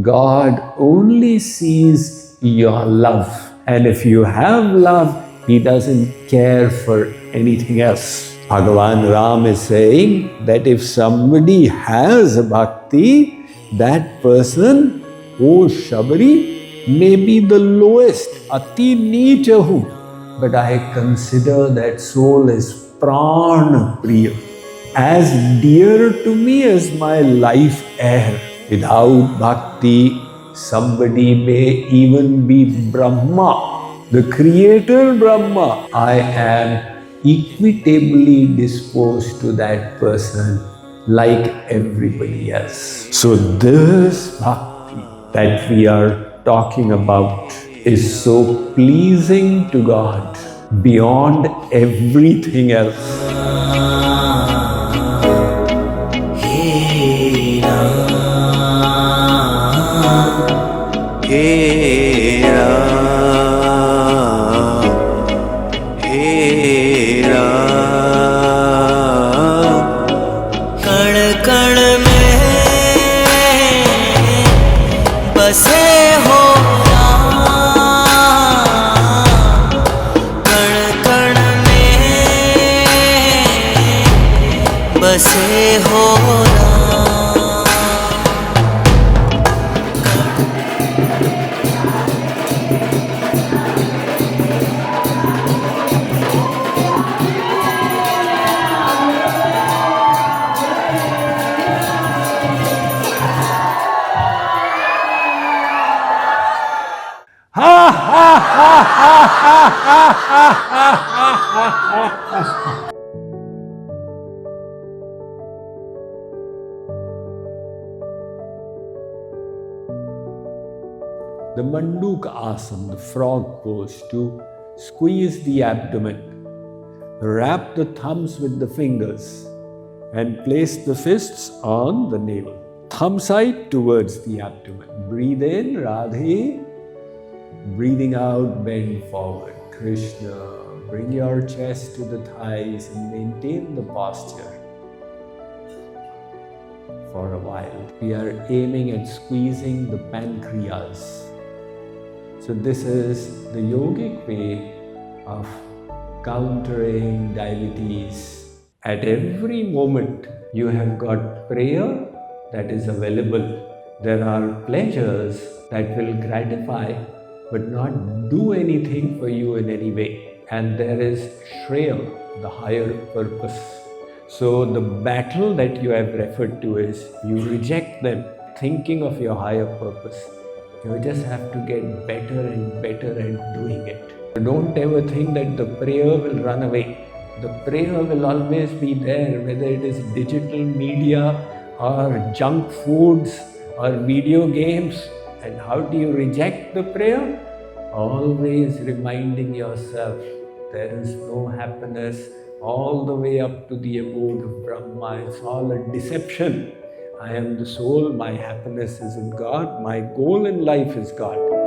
God only sees your love. And if you have love, He doesn't care for anything else. Bhagavan Ram is saying that if somebody has bhakti, that person, oh Shabari, may be the lowest, ati neechahu, but I consider that soul as prana priya, as dear to me as my life air. Without bhakti, somebody may even be Brahma, the creator Brahma. I am equitably disposed to that person like everybody else. So this bhakti that we are talking about is so pleasing to God beyond everything else. The Manduk Asana, the frog pose, to squeeze the abdomen. Wrap the thumbs with the fingers and place the fists on the navel. Thumb side towards the abdomen. Breathe in, Radhe. Breathing out, bend forward. Krishna, bring your chest to the thighs and maintain the posture for a while. We are aiming at squeezing the pancreas. So this is the yogic way of countering diabetes. At every moment, you have got prayer that is available. There are pleasures that will gratify but not do anything for you in any way. And there is Shreya, the higher purpose. So the battle that you have referred to is you reject them, thinking of your higher purpose. You just have to get better and better at doing it. Don't ever think that the prayer will run away. The prayer will always be there, whether it is digital media or junk foods or video games. And how do you reject the prayer? Always reminding yourself there is no happiness all the way up to the abode of Brahma. It's all a deception. I am the soul, my happiness is in God, my goal in life is God.